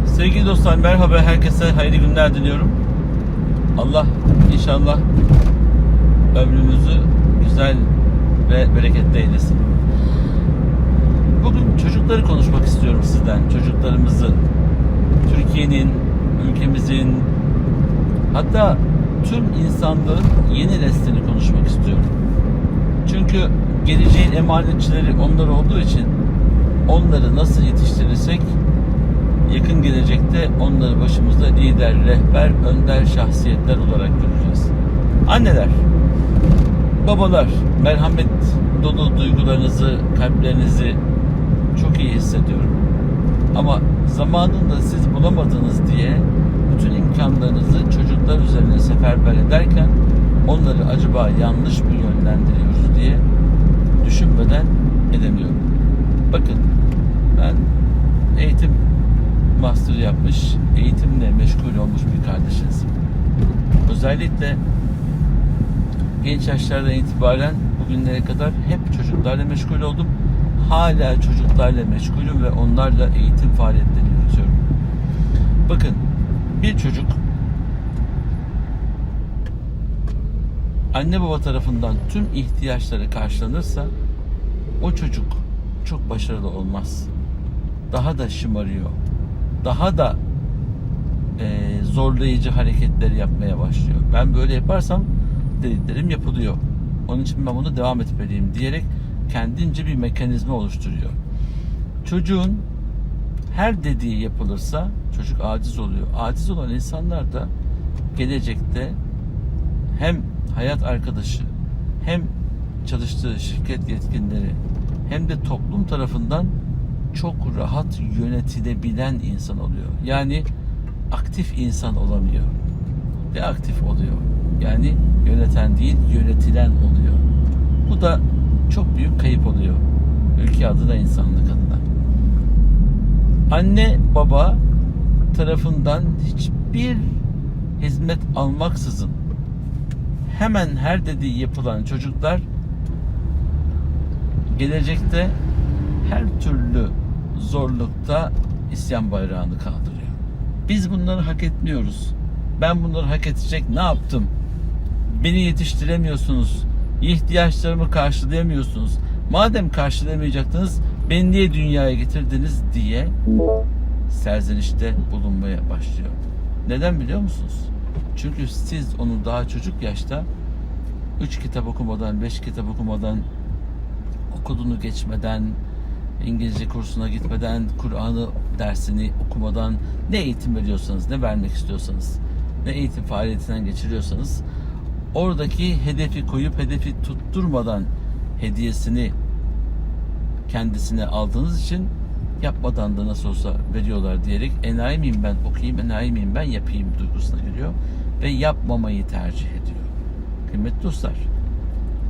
Sevgili dostlar, merhaba, herkese hayırlı günler diliyorum. Allah inşallah ömrümüzü güzel ve bereketli eylesin. Bugün çocukları konuşmak istiyorum sizden. Çocuklarımızı, Türkiye'nin, ülkemizin, hatta tüm insanlığın yeni neslini konuşmak istiyorum. Çünkü geleceğin emanetçileri onlar olduğu için onları nasıl yetiştirirsek yakın gelecekte onları başımızda lider, rehber, önder şahsiyetler olarak göreceğiz. Anneler, babalar, merhamet dolu duygularınızı, kalplerinizi çok iyi hissediyorum. Ama zamanında siz bulamadınız diye bütün imkanlarınızı çocuklar üzerine seferber ederken onları acaba yanlış mı yönlendiriyoruz diye düşünmeden edemiyorum. Bakın, ben eğitim master yapmış, eğitimle meşgul olmuş bir kardeşinizim. Özellikle genç yaşlardan itibaren bugünlere kadar hep çocuklarla meşgul oldum. Hala çocuklarla meşgulüm ve onlarla eğitim faaliyetleri yürütüyorum. Bakın, bir çocuk anne baba tarafından tüm ihtiyaçları karşılanırsa o çocuk çok başarılı olmaz. Daha da şımarıyor. Daha da zorlayıcı hareketleri yapmaya başlıyor. Ben böyle yaparsam dediklerim yapılıyor. Onun için ben bunu devam etmeliyim diyerek kendince bir mekanizma oluşturuyor. Çocuğun her dediği yapılırsa çocuk aciz oluyor. Aciz olan insanlar da gelecekte hem hayat arkadaşı, hem çalıştığı şirket yetkilileri, hem de toplum tarafından çok rahat yönetilebilen insan oluyor. Yani aktif insan olamıyor. Reaktif oluyor. Yani yöneten değil, yönetilen oluyor. Bu da çok büyük kayıp oluyor. Ülke adına, insanlık adına. Anne baba tarafından hiçbir hizmet almaksızın hemen her dediği yapılan çocuklar gelecekte her türlü zorlukta isyan bayrağını kaldırıyor. Biz bunları hak etmiyoruz. Ben bunları hak edecek ne yaptım? Beni yetiştiremiyorsunuz. İhtiyaçlarımı karşılayamıyorsunuz. Madem karşılayamayacaktınız, beni niye dünyaya getirdiniz diye serzenişte bulunmaya başlıyor. Neden biliyor musunuz? Çünkü siz onu daha çocuk yaşta 3 kitap okumadan, 5 kitap okumadan, okulunu geçmeden, İngilizce kursuna gitmeden, Kur'an'ı dersini okumadan ne eğitim veriyorsanız, ne vermek istiyorsanız, ne eğitim faaliyetinden geçiriyorsanız oradaki hedefi koyup hedefi tutturmadan hediyesini kendisine aldığınız için yapmadan da nasıl olsa veriyorlar diyerek enayi miyim ben okuyayım, enayi miyim ben yapayım duygusuna giriyor ve yapmamayı tercih ediyor. Kıymetli dostlar,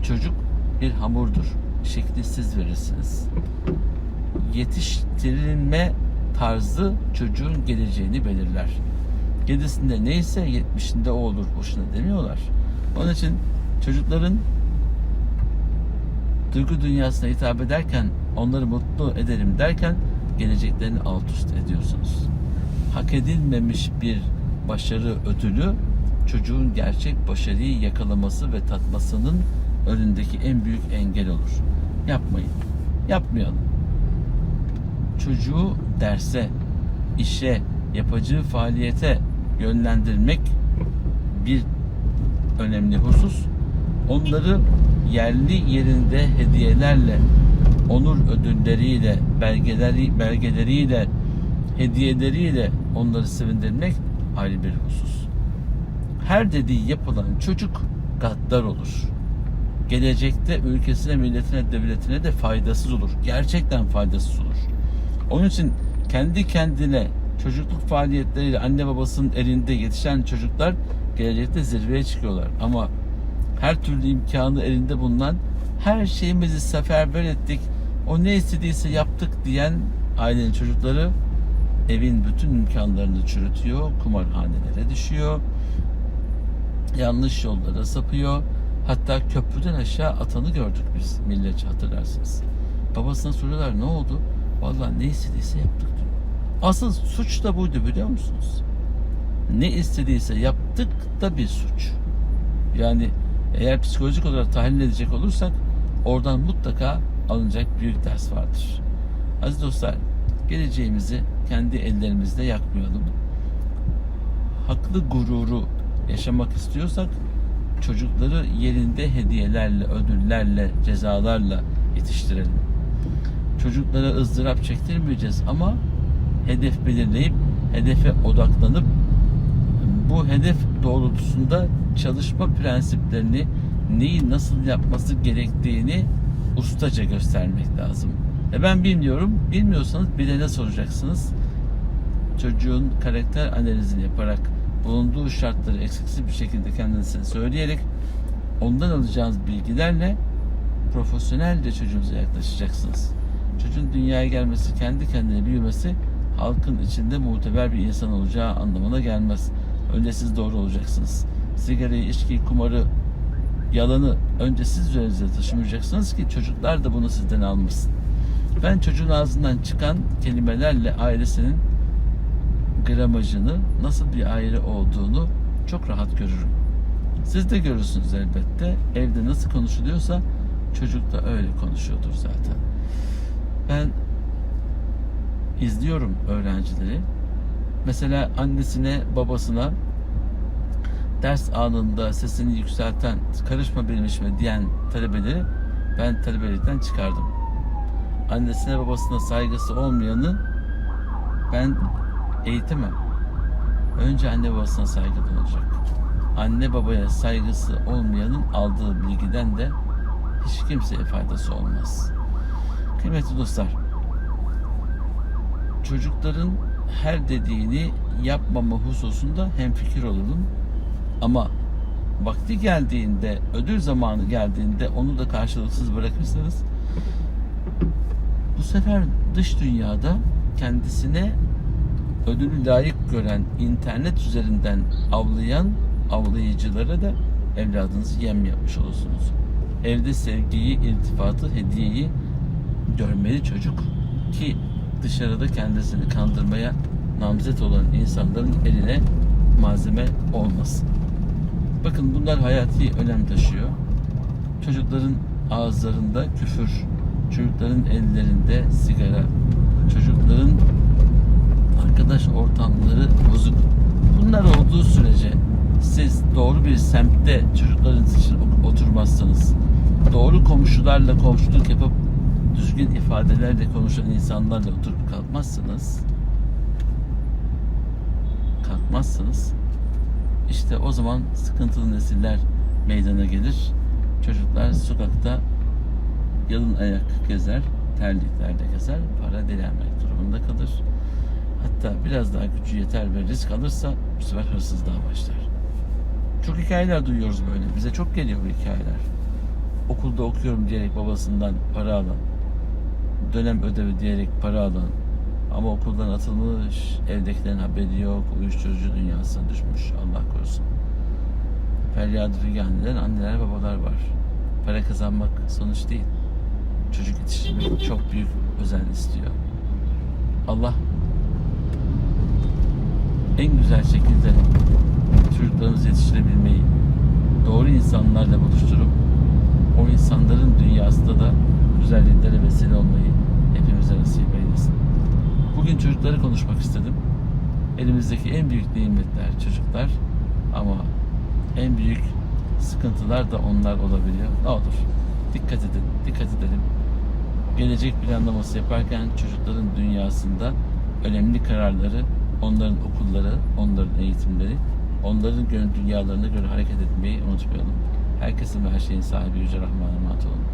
çocuk bir hamurdur. Şekli siz verirsiniz. Yetiştirilme tarzı çocuğun geleceğini belirler. 7'sinde neyse 70'inde o olur. Boşuna demiyorlar. Onun için çocukların duygu dünyasına hitap ederken, onları mutlu ederim derken geleceklerini alt üst ediyorsunuz. Hak edilmemiş bir başarı ödülü çocuğun gerçek başarıyı yakalaması ve tatmasının önündeki en büyük engel olur. Yapmayın. Yapmayalım. Çocuğu derse, işe, yapacağı faaliyete yönlendirmek bir önemli husus. Onları yerli yerinde hediyelerle, onur ödülleriyle, belgeleriyle, hediyeleriyle onları sevindirmek ayrı bir husus. Her dediği yapılan çocuk gaddar olur. Gelecekte ülkesine, milletine, devletine de faydasız olur. Gerçekten faydasız olur. Onun için kendi kendine çocukluk faaliyetleriyle anne babasının elinde yetişen çocuklar gelecekte zirveye çıkıyorlar. Ama her türlü imkanı elinde bulunan, her şeyimizi seferber ettik, o ne istediyse yaptık diyen ailenin çocukları evin bütün imkanlarını çürütüyor, kumarhanelere düşüyor, yanlış yollara sapıyor. Hatta köprüden aşağı atanı gördük biz milletçe, hatırlarsınız. Babasına soruyorlar, ne oldu? Vallahi ne istediyse yaptık diyor. Asıl suç da buydu, biliyor musunuz? Ne istediyse yaptık da bir suç. Yani eğer psikolojik olarak tahlil edecek olursak oradan mutlaka alınacak büyük ders vardır. Aziz dostlar, geleceğimizi kendi ellerimizde yakmayalım. Haklı gururu yaşamak istiyorsak çocukları yerinde hediyelerle, ödüllerle, cezalarla yetiştirelim. Çocuklara ızdırap çektirmeyeceğiz ama hedef belirleyip hedefe odaklanıp bu hedef doğrultusunda çalışma prensiplerini, neyi nasıl yapması gerektiğini ustaca göstermek lazım. Ben bilmiyorum. Bilmiyorsanız bilene soracaksınız. Çocuğun karakter analizini yaparak, bulunduğu şartları eksiksiz bir şekilde kendisine söyleyerek, ondan alacağınız bilgilerle profesyonelce çocuğunuza yaklaşacaksınız. Çocuğun dünyaya gelmesi, kendi kendine büyümesi halkın içinde muteber bir insan olacağı anlamına gelmez. Önce siz doğru olacaksınız. Sigarayı, içkiyi, kumarı, yalanı önce siz üzerinize taşımayacaksınız ki çocuklar da bunu sizden almasın. Ben çocuğun ağzından çıkan kelimelerle ailesinin gramajını, nasıl bir aile olduğunu çok rahat görürüm. Siz de görürsünüz elbette. Evde nasıl konuşuluyorsa çocuk da öyle konuşuyordur zaten. Ben izliyorum öğrencileri. Mesela annesine, babasına ders anında sesini yükselten, karışma benim işime diyen talebeleri ben talebelikten çıkardım. Annesine, babasına saygısı olmayanı ben eğitemem. Önce anne babasına saygı olacak. Anne babaya saygısı olmayanın aldığı bilgiden de hiç kimseye faydası olmaz. Kıymetli dostlar, çocukların her dediğini yapmama hususunda hemfikir olalım. Ama vakti geldiğinde, ödül zamanı geldiğinde onu da karşılıksız bırakırsanız bu sefer dış dünyada kendisine ödülü layık gören, internet üzerinden avlayan avlayıcılara da evladınızı yem yapmış olursunuz. Evde sevgiyi, iltifatı, hediyeyi görmeli çocuk ki dışarıda kendisini kandırmaya namzet olan insanların eline malzeme olmasın. Bakın, bunlar hayati önem taşıyor. Çocukların ağızlarında küfür, çocukların ellerinde sigara, çocukların arkadaş ortamları bozuk. Bunlar olduğu sürece siz doğru bir semtte çocuklarınız için oturmazsanız, doğru komşularla komşuluk yapıp düzgün ifadelerle konuşan insanlarla oturup kalkmazsınız, işte o zaman sıkıntılı nesiller meydana gelir. Çocuklar sokakta yalın ayak gezer, terliklerle gezer, para dilenmek durumunda kalır. Hatta biraz daha gücü yeter ve risk alırsa bu sefer hırsızlığa başlar. Çok hikayeler duyuyoruz böyle. Bize çok geliyor bu hikayeler. Okulda okuyorum diyerek babasından para alan, dönem ödevi diyerek para alan ama okuldan atılmış, evdekilerin haberi yok, uyuşturucu dünyasına düşmüş, Allah korusun. Feryadı figan eden anneler, babalar var. Para kazanmak sonuç değil. Çocuk yetiştirmek çok büyük özen istiyor. Allah en güzel şekilde çocuklarımızı yetiştirebilmeyi, doğru insanlarla buluşturup o insanların dünyasında da güzelliklere vesile olmayı hepimize nasip eylesin. Bugün çocukları konuşmak istedim. Elimizdeki en büyük nimetler çocuklar ama en büyük sıkıntılar da onlar olabiliyor. Ne olur dikkat edelim. Gelecek planlaması yaparken çocukların dünyasında önemli kararları, onların okulları, onların eğitimleri, onların dünyalarına göre hareket etmeyi unutmayalım. Herkesin ve her şeyin sahibi Yüce Rahman'a emanet olun.